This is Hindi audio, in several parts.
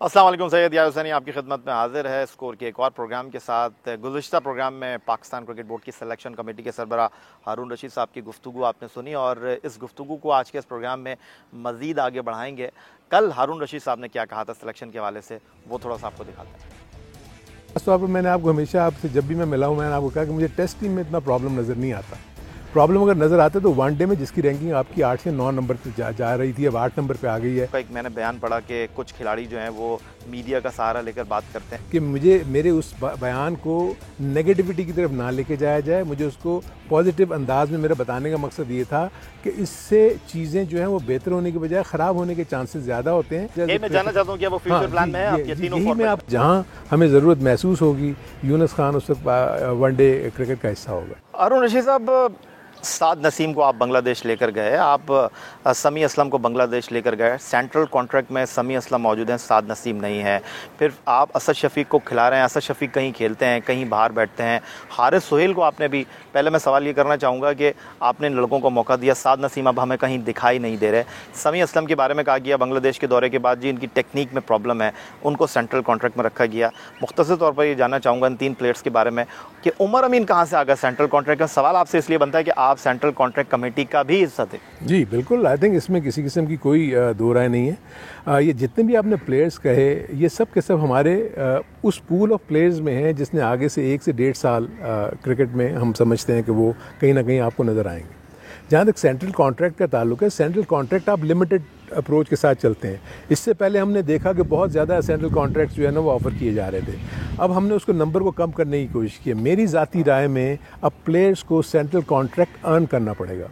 अस्सलाम वालेकुम। सैयद यार हुसैनी आपकी खिदमत में हाजिर है स्कोर के एक और प्रोग्राम के साथ। गुज़िश्ता प्रोग्राम में पाकिस्तान क्रिकेट बोर्ड की सिलेक्शन कमेटी के सरबराह हारून रशीद साहब की गुफ्तगू आपने सुनी और इस गुफ्तगू को आज के इस प्रोग्राम में मज़ीद आगे बढ़ाएंगे। कल हारून रशीद साहब ने क्या कहा था सिलेक्शन के हवाले से, वो थोड़ा सा आपको दिखाते हैं। तौर पर मैंने आपको हमेशा आपसे जब भी मैं मिला हूँ मैंने आपको कहा कि मुझे टेस्ट टीम में इतना प्रॉब्लम नज़र नहीं आता। प्रॉब्लम अगर नज़र आते तो वनडे में जिसकी रैंकिंग आपकी 8 से 9 नंबर पे जा रही थी अब 8 नंबर पे आ गई है। एक मैंने बयान पढ़ा कि कुछ खिलाड़ी जो हैं वो मीडिया का सहारा लेकर बात करते हैं कि मेरे उस बयान को नेगेटिविटी की तरफ ना लेके जाया जाए। मुझे उसको पॉजिटिव अंदाज में मेरा बताने का मकसद ये था कि इससे चीज़ें जो हैं वो बेहतर होने के बजाय ख़राब होने के चांसेस ज़्यादा होते हैं। मैं जानना चाहता हूँ कि वो फ्यूचर प्लान में है आपके तीनों यही में आप जहाँ हमें ज़रूरत महसूस होगी यूनुस खान उस वक्त वनडे क्रिकेट का हिस्सा होगा। हारून रशीद साहब, साद नसीम को आप बांग्लादेश लेकर गए, आप समी असलम को बांग्लादेश लेकर गए, सेंट्रल कॉन्ट्रैक्ट में समी असलम मौजूद हैं, साद नसीम नहीं है। फिर आप असद शफीक को खिला रहे हैं, असद शफीक कहीं खेलते हैं कहीं बाहर बैठते हैं। हारिस सोहेल को आपने भी, पहले मैं सवाल ये करना चाहूँगा कि आपने इन लड़कों को मौका दिया, साद नसीम अब हमें कहीं दिखाई नहीं दे रहे। समी असलम के बारे में कहा गया बांग्लादेश के दौरे के बाद जी इनकी टेक्निक में प्रॉब्लम है, उनको सेंट्रल कॉन्ट्रैक्ट में रखा गया। मुख्तसर तौर पर ये जानना चाहूँगा इन 3 प्लेयर्स के बारे में कि उमर अमीन कहाँ से आ गया सेंट्रल कॉन्ट्रैक्ट का। सवाल आपसे इसलिए बनता है कि आप सेंट्रल कॉन्ट्रैक्ट कमेटी का भी हिस्सा थे। जी बिल्कुल, आई थिंक इसमें किसी किस्म की कोई दो राय नहीं है। ये जितने भी आपने प्लेयर्स कहे ये सब के सब हमारे उस पूल ऑफ प्लेयर्स में हैं जिसने आगे से 1 से 1.5 साल क्रिकेट में हम समझते हैं कि वो कहीं ना कहीं आपको नज़र आएंगे। जहाँ तक सेंट्रल कॉन्ट्रैक्ट का ताल्लुक है, सेंट्रल कॉन्ट्रैक्ट आप लिमिटेड अप्रोच के साथ चलते हैं। इससे पहले हमने देखा कि बहुत ज़्यादा सेंट्रल कॉन्ट्रैक्ट्स जो है ना वो ऑफ़र किए जा रहे थे। अब हमने उसको नंबर को कम करने की कोशिश की। मेरी ज़ाती राय में अब प्लेयर्स को सेंट्रल कॉन्ट्रैक्ट अर्न करना पड़ेगा।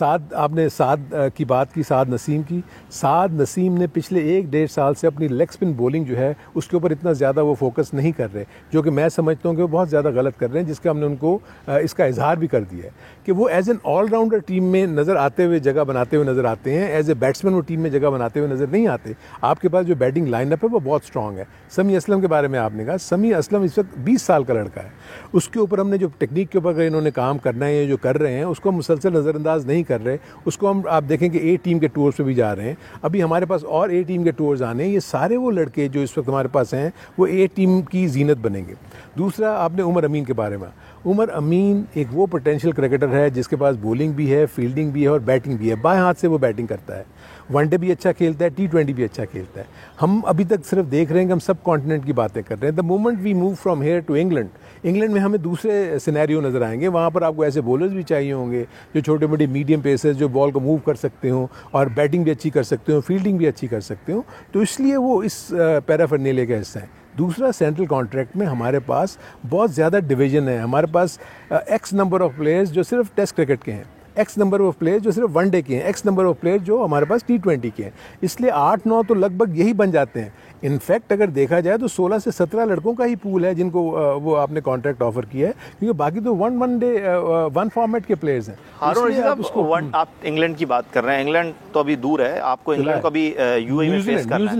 आपने साद की बात की, साद नसीम की। साद नसीम ने पिछले 1-1.5 साल से अपनी लेग स्पिन बॉलिंग जो है उसके ऊपर इतना ज़्यादा वो फोकस नहीं कर रहे, जो कि मैं समझता हूँ कि वो बहुत ज़्यादा गलत कर रहे हैं, जिसका हमने उनको इसका इजहार भी कर दिया है कि वो एज एन ऑलराउंडर टीम में नज़र आते हुए, जगह बनाते हुए नज़र आते हैं। एज ए बैट्समैन वो टीम में जगह बनाते हुए नज़र नहीं आते। आपके पास जो बैटिंग लाइनअप है वो बहुत स्ट्रॉन्ग है। समी असलम के बारे में आपने कहा, समी असलम इस वक्त 20 साल का लड़का है। उसके ऊपर हमने जो टेक्निक के ऊपर इन्होंने काम करना है, जो कर रहे हैं उसको मुसलसल नज़रअंदाज नहीं कर रहे। उसको हम आप देखें कि ए टीम के टूर्स पे भी जा रहे हैं। अभी हमारे पास और ए टीम के टूर्स आने हैं। ये सारे वो लड़के जो इस वक्त हमारे पास हैं वो ए टीम की जीनत बनेंगे। दूसरा, आपने उमर अमीन के बारे में, उमर अमीन एक वो पोटेंशियल क्रिकेटर है जिसके पास बॉलिंग भी है, फील्डिंग भी है और बैटिंग भी है। बाएं हाथ से वो बैटिंग करता है, वनडे भी अच्छा खेलता है, T20 भी अच्छा खेलता है। हम अभी तक सिर्फ देख रहे हैं कि हम सब कॉन्टिनेंट की बातें कर रहे हैं। The moment we move from here to England में हमें दूसरे सिनेरियो नज़र आएंगे। वहाँ पर आपको ऐसे बॉलर्स भी चाहिए होंगे जो छोटे मोटे मीडियम पेसर्स जो बॉल को मूव कर सकते हो और बैटिंग भी अच्छी कर सकते हो, फील्डिंग भी अच्छी कर सकते हो। तो इसलिए वो इस पैराफर्नेलिया का हिस्सा है। दूसरा, सेंट्रल कॉन्ट्रैक्ट में हमारे पास बहुत ज़्यादा डिवीजन है। हमारे पास एक्स नंबर ऑफ प्लेयर्स जो सिर्फ टेस्ट क्रिकेट के हैं, एक्स नंबर ऑफ प्लेयर्स जो सिर्फ वनडे के हैं, एक्स नंबर ऑफ प्लेयर्स जो हमारे पास T20 के हैं। इसलिए 8-9 तो लगभग यही बन जाते हैं। इनफैक्ट अगर देखा जाए तो 16 से 17 लड़कों का ही पूल है जिनको वो आपने कॉन्ट्रैक्ट ऑफर किया है, क्योंकि बाकी तो वन फॉर्मेट के प्लेयर्स हैं। आप इंग्लैंड की बात कर रहे हैं, इंग्लैंड तो अभी दूर है, आपको इंग्लैंड को अभी यूएई में फेस करना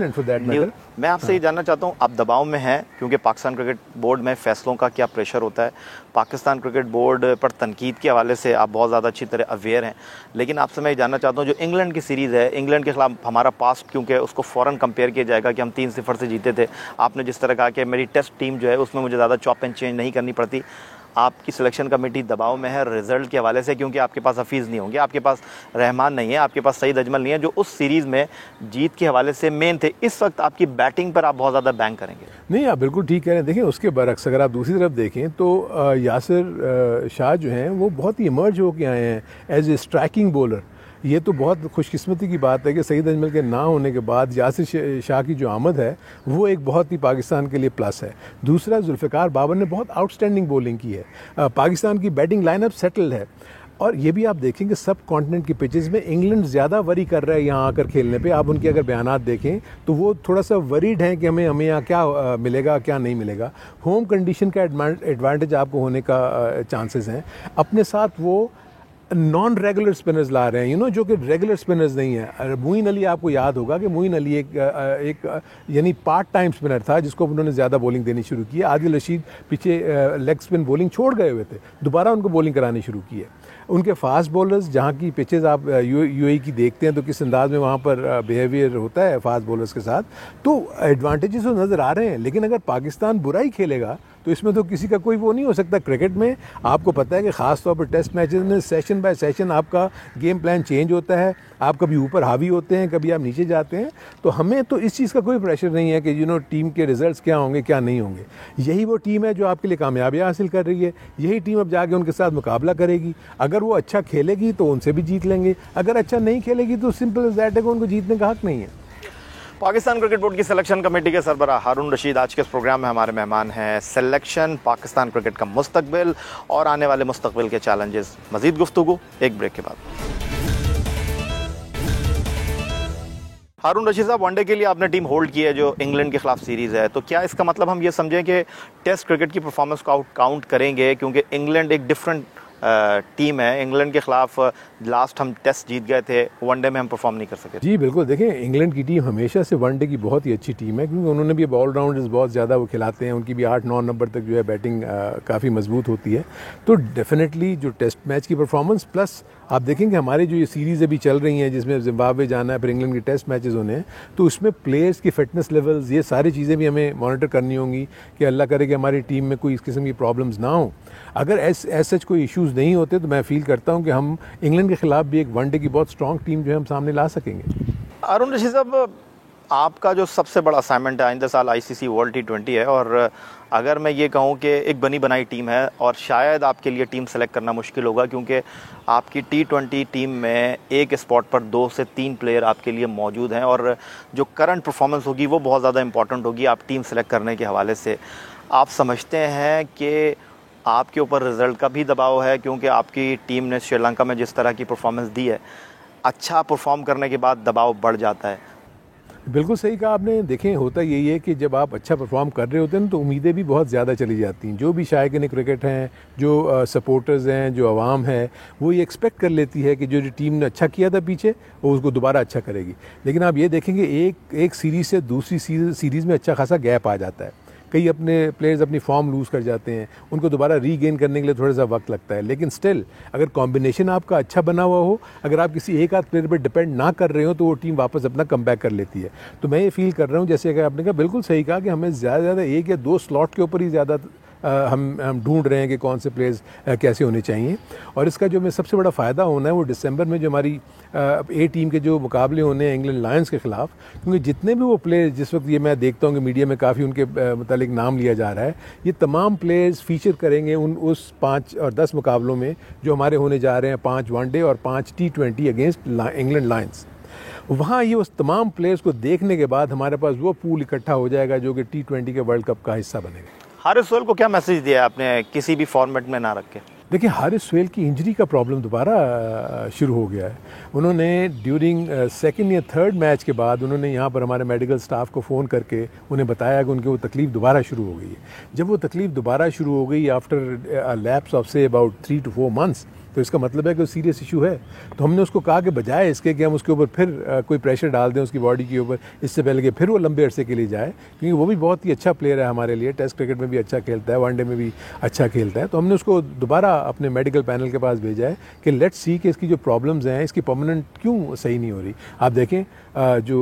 है। मैं आपसे ये जानना चाहता हूँ, आप दबाव में हैं क्योंकि पाकिस्तान क्रिकेट बोर्ड में फैसलों का क्या प्रेशर होता है। पाकिस्तान क्रिकेट बोर्ड पर तनकीद के हवाले से आप बहुत ज़्यादा अच्छी तरह अवेयर हैं, लेकिन आपसे मैं ये जानना चाहता हूँ जो इंग्लैंड की सीरीज़ है, इंग्लैंड के खिलाफ हमारा पास्ट क्योंकि उसको फ़ौरन कंपेयर किया जाएगा कि हम 3-0 से जीते थे। आपने जिस तरह कहा कि मेरी टेस्ट टीम जो है उसमें मुझे ज़्यादा चॉप एंड चेंज नहीं करनी पड़ती। आपकी सिलेक्शन कमेटी दबाव में है रिजल्ट के हवाले से, क्योंकि आपके पास हफीज़ नहीं होंगे, आपके पास रहमान नहीं है, आपके पास सईद अजमल नहीं है, जो उस सीरीज़ में जीत के हवाले से मेन थे। इस वक्त आपकी बैटिंग पर आप बहुत ज़्यादा बैंक करेंगे। नहीं, आप बिल्कुल ठीक कह रहे हैं। देखिए, उसके बरक्स अगर आप दूसरी तरफ देखें तो यासिर शाह जो हैं वो बहुत ही इमर्ज होकर आए हैं एज ए स्ट्राइकिंग बॉलर। ये तो बहुत खुशकिस्मती की बात है कि सईद अजमल के ना होने के बाद यासिर शाह की जो आमद है वो एक बहुत ही पाकिस्तान के लिए प्लस है। दूसरा, जुल्फ़िकार बाबर ने बहुत आउटस्टैंडिंग बॉलिंग की है। पाकिस्तान की बैटिंग लाइनअप सेटल्ड है। और ये भी आप देखेंगे सब कॉन्टिनेंट की पिचेस में इंग्लैंड ज़्यादा वरी कर रहा है यहाँ आकर खेलने पे। आप उनके अगर बयानात देखें तो वो थोड़ा सा वरीड हैं कि हमें यहाँ क्या मिलेगा क्या नहीं मिलेगा। होम कंडीशन का एडवांटेज आपको होने का चांसेस हैं। अपने साथ वो नॉन रेगुलर स्पिनर्स ला रहे हैं, जो कि रेगुलर स्पिनर्स नहीं है। मोइन अली, आपको याद होगा कि मोइन अली एक यानी पार्ट टाइम स्पिनर था जिसको उन्होंने ज़्यादा बॉलिंग देनी शुरू की। आदिल रशीद पीछे लेग स्पिन बॉलिंग छोड़ गए हुए थे, दोबारा उनको बॉलिंग करानी शुरू की है। उनके फास्ट बॉलर्स, जहाँ की पिचेज़ आप यूएई की देखते हैं तो किस अंदाज में वहाँ पर बिहेवियर होता है फास्ट बॉलर्स के साथ, तो एडवांटेजेस तो नज़र आ रहे हैं। लेकिन अगर पाकिस्तान बुरा ही खेलेगा तो इसमें तो किसी का कोई वो नहीं हो सकता। क्रिकेट में आपको पता है कि ख़ास तौर पर टेस्ट मैचेस में सेशन बाय सेशन आपका गेम प्लान चेंज होता है, आप कभी ऊपर हावी होते हैं, कभी आप नीचे जाते हैं। तो हमें तो इस चीज़ का कोई प्रेशर नहीं है कि टीम के रिजल्ट्स क्या होंगे क्या नहीं होंगे। यही वो टीम है जो आपके लिए कामयाबियाँ हासिल कर रही है, यही टीम अब जाके उनके साथ मुकाबला करेगी। अगर वो अच्छा खेलेगी तो उनसे भी जीत लेंगे, अगर अच्छा नहीं खेलेगी तो सिंपल एज दैट है कि उनको जीतने का हक नहीं है। पाकिस्तान क्रिकेट बोर्ड की सिलेक्शन कमेटी के सरबराह हारून रशीद आज के इस प्रोग्राम में हमारे मेहमान हैं। सिलेक्शन, पाकिस्तान क्रिकेट का मुस्तकबिल और आने वाले मुस्तकबिल के चैलेंजेस। मजीद गुफ्तगू एक ब्रेक के बाद। हारून रशीद साहब, वनडे के लिए आपने टीम होल्ड की है जो इंग्लैंड के खिलाफ सीरीज़ है, तो क्या इसका मतलब हम ये समझें कि टेस्ट क्रिकेट की परफॉर्मेंस को काउंट करेंगे, क्योंकि इंग्लैंड एक डिफरेंट टीम है। इंग्लैंड के खिलाफ लास्ट हम टेस्ट जीत गए थे, वनडे में हम परफॉर्म नहीं कर सके। जी बिल्कुल, देखें इंग्लैंड की टीम हमेशा से वनडे की बहुत ही अच्छी टीम है, क्योंकि उन्होंने भी ऑलराउंडर्स बहुत ज़्यादा वो खिलाते हैं, उनकी भी 8-9 नंबर तक जो है बैटिंग काफ़ी मजबूत होती है। तो डेफिनेटली जो टेस्ट मैच की परफॉर्मेंस प्लस आप देखेंगे हमारी जो ये सीरीज़ अभी चल रही हैं जिसमें जिम्बाब्वे जाना है, फिर इंग्लैंड के टेस्ट मैचेस होने हैं, तो उसमें प्लेयर्स की फिटनेस लेवल्स, ये सारी चीज़ें भी हमें मॉनिटर करनी होंगी कि अल्लाह करे कि हमारी टीम में कोई इस किस्म की प्रॉब्लम्स ना हो। अगर ऐसे कोई इश्यूज़ नहीं होते तो मैं फील करता हूं कि हम इंग्लैंड के खिलाफ भी एक वनडे की बहुत स्ट्रॉन्ग टीम जो है हम सामने ला सकेंगे। हारून रशीद साहब, आपका जो सबसे बड़ा असाइनमेंट है आइंदा साल आईसीसी वर्ल्ड T20 है, और अगर मैं ये कहूँ कि एक बनी बनाई टीम है और शायद आपके लिए टीम सेलेक्ट करना मुश्किल होगा, क्योंकि आपकी T20 टीम में एक स्पॉट पर 2 से 3 प्लेयर आपके लिए मौजूद हैं, और जो करंट परफॉर्मेंस होगी वो बहुत ज़्यादा इंपॉर्टेंट होगी आप टीम सेलेक्ट करने के हवाले से। आप समझते हैं कि आपके ऊपर रिजल्ट का भी दबाव है, क्योंकि आपकी टीम ने श्रीलंका में जिस तरह की परफॉर्मेंस दी है, अच्छा परफॉर्म करने के बाद दबाव बढ़ जाता है? बिल्कुल सही कहा आपने। देखें, होता यही है कि जब आप अच्छा परफॉर्म कर रहे होते हैं तो उम्मीदें भी बहुत ज़्यादा चली जाती हैं। जो भी शायकीन क्रिकेट हैं, जो सपोर्टर्स हैं, जो आवाम है, वो ये एक्सपेक्ट कर लेती है कि जो टीम ने अच्छा किया था पीछे वो उसको दोबारा अच्छा करेगी। लेकिन आप ये देखेंगे एक सीरीज़ से दूसरी सीरीज़ में अच्छा खासा गैप आ जाता है। कई अपने प्लेयर्स अपनी फॉर्म लूज़ कर जाते हैं, उनको दोबारा रीगेन करने के लिए थोड़ा सा वक्त लगता है। लेकिन स्टिल अगर कॉम्बिनेशन आपका अच्छा बना हुआ हो, अगर आप किसी एक आध प्लेयर पर डिपेंड ना कर रहे हो, तो वो टीम वापस अपना कमबैक कर लेती है। तो मैं ये फील कर रहा हूँ, जैसे कि आपने कहा, बिल्कुल सही कहा कि हमें ज़्यादा से ज़्यादा 1 या 2 स्लॉट के ऊपर ही ज़्यादा हम ढूंढ रहे हैं कि कौन से प्लेयर्स कैसे होने चाहिए। और इसका जो में सबसे बड़ा फ़ायदा होना है वो दिसंबर में जो हमारी ए टीम के जो मुकाबले होने हैं इंग्लैंड लायंस के ख़िलाफ़, क्योंकि जितने भी वो प्लेयर्स जिस वक्त ये मैं देखता हूँ कि मीडिया में काफ़ी उनके मतलब नाम लिया जा रहा है, ये तमाम प्लेयर्स फीचर करेंगे उस 5 और 10 मुकाबलों में जो हमारे होने जा रहे हैं, 5 वनडे और 5 T20 अगेंस्ट इंग्लैंड लायंस। वहाँ ये उस तमाम प्लेयर्स को देखने के बाद हमारे पास वो पूल इकट्ठा हो जाएगा जो कि T20 के वर्ल्ड कप का हिस्सा बनेगा। हारिस सोहेल को क्या मैसेज दिया आपने किसी भी फॉर्मेट में ना रख के? देखिए, हारिस सोहेल की इंजरी का प्रॉब्लम दोबारा शुरू हो गया है। उन्होंने ड्यूरिंग सेकंड या थर्ड मैच के बाद उन्होंने यहाँ पर हमारे मेडिकल स्टाफ को फ़ोन करके उन्हें बताया कि उनकी वो तकलीफ़ दोबारा शुरू हो गई है। जब वो तकलीफ़ दोबारा शुरू हो गई after lapse of say about 3 to 4 months, तो इसका मतलब है कि सीरियस इशू है। तो हमने उसको कहा कि बजाय इसके कि हम उसके ऊपर फिर कोई प्रेशर डाल दें उसकी बॉडी के ऊपर, इससे पहले कि फिर वो लंबे अरसे के लिए जाए, क्योंकि वो भी बहुत ही अच्छा प्लेयर है हमारे लिए, टेस्ट क्रिकेट में भी अच्छा खेलता है, वनडे में भी अच्छा खेलता है। तो हमने उसको दोबारा अपने मेडिकल पैनल के पास भेजा है कि लेट्स सी कि इसकी जो प्रॉब्लम्स हैं इसकी परमानेंट क्यों सही नहीं हो रही। आप देखें जो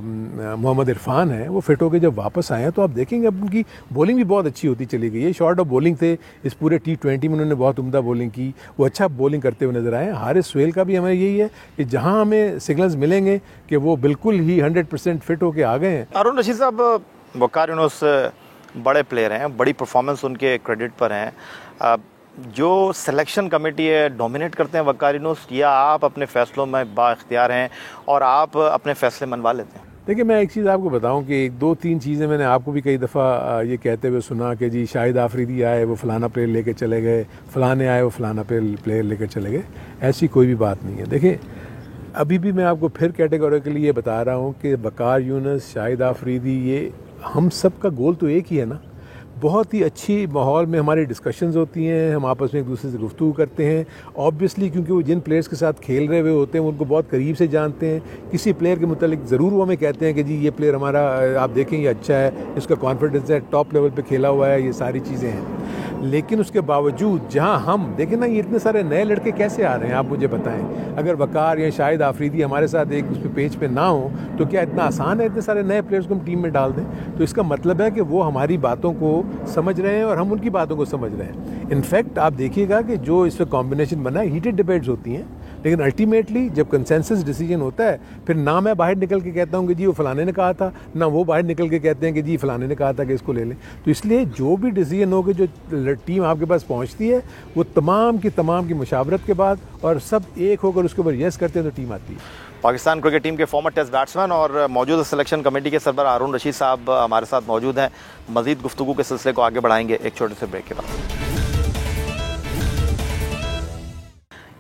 मोहम्मद इरफान है वो फिट होकर जब वापस आए हैं तो आप देखेंगे अब उनकी बॉलिंग भी बहुत अच्छी होती चली गई है। शॉर्ट ऑफ बॉलिंग थे इस पूरे T20 में, उन्होंने बहुत उम्दा बॉलिंग की, वो अच्छा बॉलिंग करते हुए नजर आए। हारिस सोहेल का भी हमें यही है कि जहां हमें सिग्नल्स मिलेंगे कि वो बिल्कुल ही 100% फिट होके आ गए हैं। हारून रशीद साहब, वकार यूनुस बड़े प्लेयर हैं, बड़ी परफॉर्मेंस उनके क्रेडिट पर हैं। जो सिलेक्शन कमेटी है डोमिनेट करते हैं वकार यूनुस, या आप अपने फैसलों में बाइख्तियार हैं और आप अपने फैसले मनवा लेते हैं? देखिए, मैं एक चीज़ आपको बताऊं कि 2-3 चीज़ें मैंने आपको भी कई दफ़ा ये कहते हुए सुना कि जी शाहिद आफरीदी आए वो फ़लाना प्लेयर लेके चले गए, फ़लाने आए वो फ़लाना प्लेयर लेकर चले गए। ऐसी कोई भी बात नहीं है। देखिए, अभी भी मैं आपको फिर कैटेगोरिकली ये बता रहा हूँ कि वकार यूनुस, शाहिद आफरीदी, ये हम सब का गोल तो एक ही है ना। बहुत ही अच्छी माहौल में हमारी डिस्कशंस होती हैं, हम आपस में एक दूसरे से गुफ्तगू करते हैं। ऑब्वियसली क्योंकि वो जिन प्लेयर्स के साथ खेल रहे हुए होते हैं उनको बहुत करीब से जानते हैं। किसी प्लेयर के मुतालिक ज़रूर वो हमें कहते हैं कि जी ये प्लेयर हमारा आप देखें ये अच्छा है, इसका कॉन्फिडेंस है, टॉप लेवल पे खेला हुआ है, ये सारी चीज़ें हैं। लेकिन उसके बावजूद जहां हम देखें ना, ये इतने सारे नए लड़के कैसे आ रहे हैं, आप मुझे बताएं। अगर वकार या शाहिद आफरीदी हमारे साथ एक उस पेज पे ना हो तो क्या इतना आसान है इतने सारे नए प्लेयर्स को हम टीम में डाल दें? तो इसका मतलब है कि वो हमारी बातों को समझ रहे हैं और हम उनकी बातों को समझ रहे हैं। इनफैक्ट आप देखिएगा कि जो इसमें कॉम्बिनेशन बना है, हीटेड डिबेट्स होती हैं, लेकिन अल्टीमेटली जब कंसेंसस डिसीजन होता है, फिर ना मैं बाहर निकल के कहता हूँ कि जी वो फलाने ने कहा था, ना वो बाहर निकल के कहते हैं कि जी फलाने ने कहा था कि इसको ले लें। तो इसलिए जो भी डिसीजन होगा, जो टीम आपके पास पहुँचती है, वो तमाम की मुशावरत के बाद और सब एक होकर उसके ऊपर यस करते हैं तो टीम आती है। पाकिस्तान क्रिकेट टीम के फॉर्मर टेस्ट बैट्समैन और मौजूदा सिलेक्शन कमेटी के सरबराह हारून रशीद साहब हमारे साथ मौजूद हैं। मजीद गुफ्तगू के सिलसिले को आगे बढ़ाएंगे एक छोटे से ब्रेक के बाद।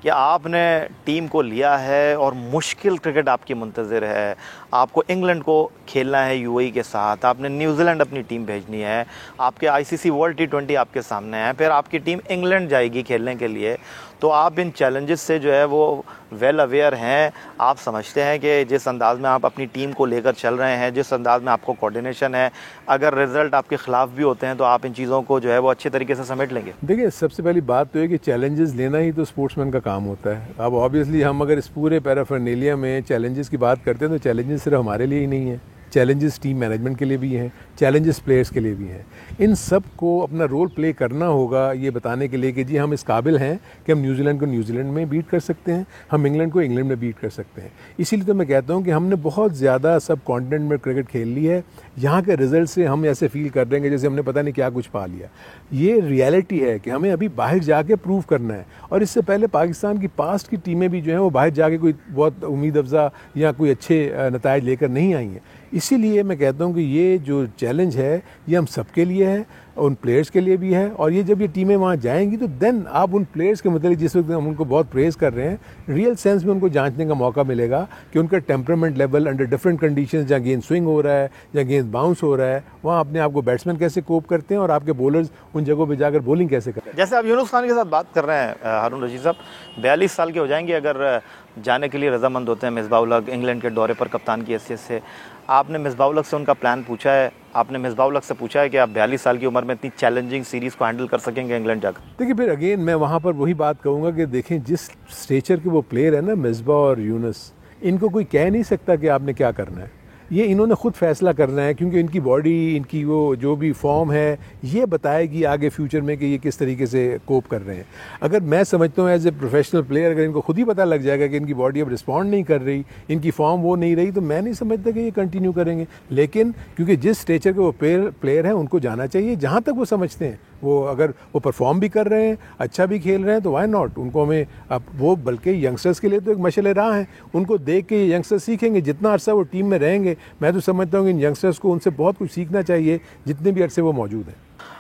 कि आपने टीम को लिया है और मुश्किल क्रिकेट आपकी मुंतज़िर है, आपको इंग्लैंड को खेलना है यूएई के साथ, आपने न्यूजीलैंड अपनी टीम भेजनी है, आपके आईसीसी वर्ल्ड टी20 आपके सामने है, फिर आपकी टीम इंग्लैंड जाएगी खेलने के लिए। तो आप इन चैलेंजेस से जो है वो वेल अवेयर हैं। आप समझते हैं कि जिस अंदाज़ में आप अपनी टीम को लेकर चल रहे हैं, जिस अंदाज़ में आपको कोऑर्डिनेशन है, अगर रिजल्ट आपके ख़िलाफ़ भी होते हैं तो आप इन चीज़ों को जो है वो अच्छे तरीके से समेट लेंगे। देखिए, सबसे पहली बात तो है कि चैलेंजेस लेना ही तो स्पोर्ट्समैन का काम होता है। अब ऑब्वियसली हम अगर इस पूरे पैराफर्नेलिया में चैलेंजेस की बात करते हैं तो चैलेंजेस सिर्फ हमारे लिए ही नहीं है, चैलेंजेस टीम मैनेजमेंट के लिए भी हैं, चैलेंजेस प्लेयर्स के लिए भी हैं। इन सब को अपना रोल प्ले करना होगा ये बताने के लिए कि जी हम इस काबिल हैं कि हम न्यूजीलैंड को न्यूजीलैंड में बीट कर सकते हैं, हम इंग्लैंड को इंग्लैंड में बीट कर सकते हैं। इसीलिए तो मैं कहता हूँ कि हमने बहुत ज़्यादा सब कॉन्टिनेंट में क्रिकेट खेल ली है। यहाँ के रिजल्ट से हम ऐसे फील कर देंगे जैसे हमने पता नहीं क्या कुछ पा लिया। ये रियलिटी है कि हमें अभी बाहर जाके प्रूव करना है। और इससे पहले पाकिस्तान की पास्ट की टीमें भी जो हैं वो बाहर जाके कोई बहुत उम्मीद अफजा या कोई अच्छे नताइज लेकर नहीं आई हैं। इसीलिए मैं कहता हूँ कि ये जो चैलेंज है ये हम सबके लिए है, उन प्लेयर्स के लिए भी है। और ये जब ये टीमें वहाँ जाएंगी तो देन आप उन प्लेयर्स के मतलब जिस वक्त हम उनको बहुत प्रेज़ कर रहे हैं, रियल सेंस में उनको जांचने का मौका मिलेगा कि उनका temperament level under different conditions, जहाँ गेंद स्विंग हो रहा है, जहाँ गेंद बाउंस हो रहा है, वहाँ अपने आप को बैट्समैन कैसे कोप करते हैं और आपके बॉलर्स उन जगहों पर जाकर बॉलिंग कैसे करते हैं। जैसे आप यूनुस खान के साथ बात कर रहे हैं हारून रशीद साहब, 42 साल के हो जाएंगे अगर जाने के लिए रजामंद होते हैं मिसबाह उल हक इंग्लैंड के दौरे पर कप्तान की हैसियत से। आपने मिसबाह उल हक से उनका प्लान पूछा है, आपने मिसबाह उल हक से पूछा है कि आप 42 साल की उम्र में इतनी चैलेंजिंग सीरीज़ को हैंडल कर सकेंगे इंग्लैंड जाकर? देखिए, फिर अगेन मैं वहाँ पर वही बात कहूँगा कि देखें जिस स्टेचर के वो प्लेयर है ना, मिसबाह और यूनुस, इनको कोई कह नहीं सकता कि आपने क्या करना है। ये इन्होंने खुद फैसला करना है क्योंकि इनकी बॉडी, इनकी वो जो भी फॉर्म है ये बताएगी आगे फ्यूचर में कि ये किस तरीके से कोप कर रहे हैं। अगर मैं समझता हूँ एज ए प्रोफेशनल प्लेयर, अगर इनको खुद ही पता लग जाएगा कि इनकी बॉडी अब रिस्पॉन्ड नहीं कर रही, इनकी फॉर्म वो नहीं रही, तो मैं नहीं समझता कि ये कंटिन्यू करेंगे। लेकिन क्योंकि जिस स्टेचर के वो प्लेयर हैं उनको जाना चाहिए जहाँ तक वो समझते हैं। वो अगर वो परफॉर्म भी कर रहे हैं, अच्छा भी खेल रहे हैं, तो वाई नॉट, उनको हमें अब वो, बल्कि यंगस्टर्स के लिए तो एक मशअल राह है, उनको देख के यंगस्टर्स सीखेंगे। जितना अरसा वो टीम में रहेंगे, मैं तो समझता हूँ कि इन यंगस्टर्स को उनसे बहुत कुछ सीखना चाहिए जितने भी अरसे वो मौजूद हैं।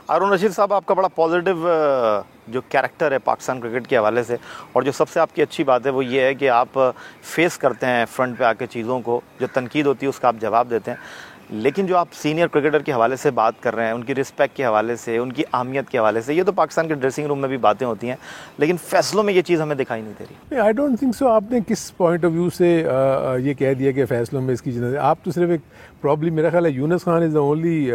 हारून रशीद साहब, आपका बड़ा पॉजिटिव जो कैरेक्टर है पाकिस्तान क्रिकेट के हवाले से, और जो सबसे आपकी अच्छी बात है वो ये है कि आप फेस करते हैं फ्रंट पे आके चीज़ों को, जो तनकीद होती है उसका आप जवाब देते हैं। लेकिन जो आप सीनियर क्रिकेटर के हवाले से बात कर रहे हैं, उनकी रिस्पेक्ट के हवाले से, उनकी अहमियत के हवाले से, ये तो पाकिस्तान के ड्रेसिंग रूम में भी बातें होती हैं, लेकिन फैसलों में ये चीज़ हमें दिखाई नहीं दे रही। I don't think so. आपने किस पॉइंट ऑफ व्यू से ये कह दिया कि फैसलों में इसकी जिम्मेदारी, आप तो सिर्फ एक प्रॉब्लम, मेरा ख्याल है Yunus Khan is the only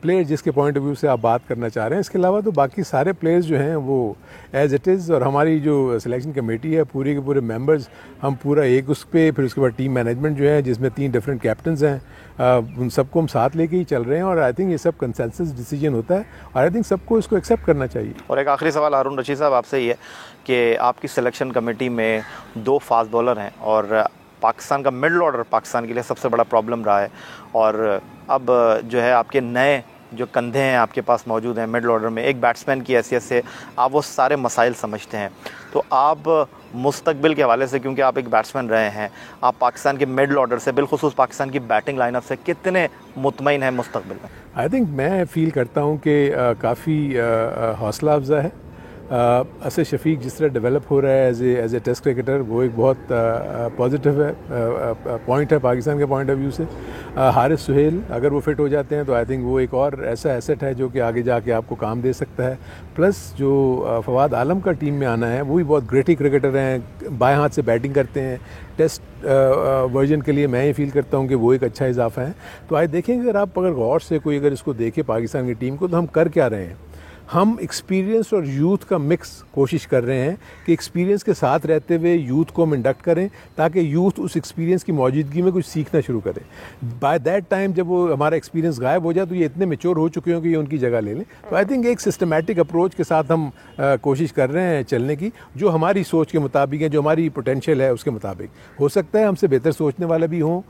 player जिसके पॉइंट ऑफ व्यू से आप बात करना चाह रहे हैं। इसके अलावा तो बाकी सारे प्लेयर्स जो हैं वो एज इट इज़, और हमारी जो सिलेक्शन कमेटी है पूरे के पूरे मेंबर्स, हम पूरा एक उस पर, फिर उसके बाद टीम मैनेजमेंट जो है जिसमें 3 डिफरेंट कैप्टन्स हैं, उन सबको हम साथ लेके ही चल रहे हैं। और आई थिंक ये सब कंसेंसस डिसीजन होता है और आई थिंक सबको इसको एक्सेप्ट करना चाहिए। और एक आखिरी सवाल हारून रशीद साहब आपसे ये कि आपकी सिलेक्शन कमेटी में 2 फास्ट बॉलर हैं और पाकिस्तान का मिडल ऑर्डर पाकिस्तान के लिए सबसे बड़ा प्रॉब्लम रहा है, और अब जो है आपके नए जो कंधे हैं आपके पास मौजूद हैं मिडल ऑर्डर में, एक बैट्समैन की हैसियत से आप वो सारे मसाइल समझते हैं, तो आप मुस्तकबिल के हवाले से, क्योंकि आप एक बैट्समैन रहे हैं, आप पाकिस्तान के मिडल ऑर्डर से, बिलखुसूस पाकिस्तान की बैटिंग लाइनअप से कितने मुतमईन हैं मुस्तकबिल में? आई थिंक मैं फील करता हूँ कि काफ़ी हौसला अफजा है। असद शफीक जिस तरह डेवलप हो रहा है एज ए टेस्ट क्रिकेटर, वो एक बहुत पॉजिटिव है पॉइंट है पाकिस्तान के पॉइंट ऑफ व्यू से। हारिस सुहेल अगर वो फिट हो जाते हैं तो आई थिंक वो एक और ऐसा एसेट है जो कि आगे जाके आपको काम दे सकता है। प्लस जो फवाद आलम का टीम में आना है वो भी बहुत ग्रेटी क्रिकेटर हैं, बाएं हाथ से बैटिंग करते हैं। टेस्ट वर्जन के लिए मैं ये फील करता हूँ कि वो एक अच्छा इजाफा है। तो आज देखेंगे अगर गौर से कोई अगर इसको देखे पाकिस्तान की टीम को, तो हम कर क्या रहे हैं। हम एक्सपीरियंस और यूथ का मिक्स कोशिश कर रहे हैं कि एक्सपीरियंस के साथ रहते हुए यूथ को हम इंडक्ट करें ताकि यूथ उस एक्सपीरियंस की मौजूदगी में कुछ सीखना शुरू करें। बाय दैट टाइम जब वो हमारा एक्सपीरियंस गायब हो जाए तो ये इतने मेच्योर हो चुके हों कि ये उनकी जगह ले लें। तो आई थिंक एक सिस्टमैटिक अप्रोच के साथ हम कोशिश कर रहे हैं चलने की, जो हमारी सोच के मुताबिक है, जो हमारी पोटेंशियल है उसके मुताबिक। हो सकता है हमसे बेहतर सोचने वाले भी हों,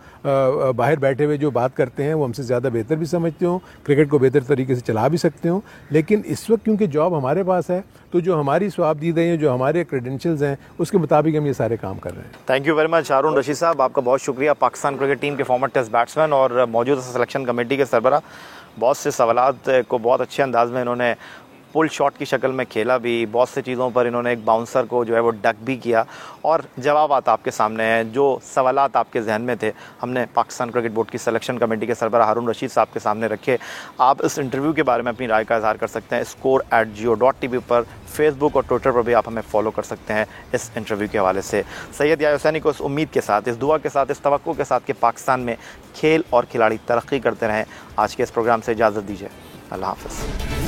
बाहर बैठे हुए जो बात करते हैं वो हमसे ज़्यादा बेहतर भी समझते हों, क्रिकेट को बेहतर तरीके से चला भी सकते हों, लेकिन इस वक्त क्योंकि जॉब हमारे पास है तो जो हमारी स्वाबदीदें हैं, जो हमारे क्रेडेंशियल्स हैं, उसके मुताबिक हम ये सारे काम कर रहे हैं। थैंक यू वेरी मच हारून रशीद साहब, आपका बहुत शुक्रिया। पाकिस्तान क्रिकेट टीम के फॉर्मर टेस्ट बैट्समैन और मौजूदा सिलेक्शन कमेटी के सरबराह, बहुत से सवालात को बहुत अच्छे अंदाज में इन्होंने पुल शॉट की शक्ल में खेला भी, बहुत से चीज़ों पर इन्होंने एक बाउंसर को जो है वो डक भी किया और जवाबात आपके सामने हैं। जो सवालात आपके जहन में थे हमने पाकिस्तान क्रिकेट बोर्ड की सिलेक्शन कमेटी के सरबराह हारून रशीद साहब के सामने रखे। आप इस इंटरव्यू के बारे में अपनी राय का इजहार कर सकते हैं score@jio.tv पर, फेसबुक और ट्विटर पर भी आप हमें फॉलो कर सकते हैं इस इंटरव्यू के हवाले से। सैयद याह्या हुसैनी को इस उम्मीद के साथ, इस दुआ के साथ, इस तवक्को के साथ कि पाकिस्तान में खेल और खिलाड़ी तरक्की करते रहें, आज के इस प्रोग्राम से इजाज़त दीजिए। अल्लाह हाफ़िज़।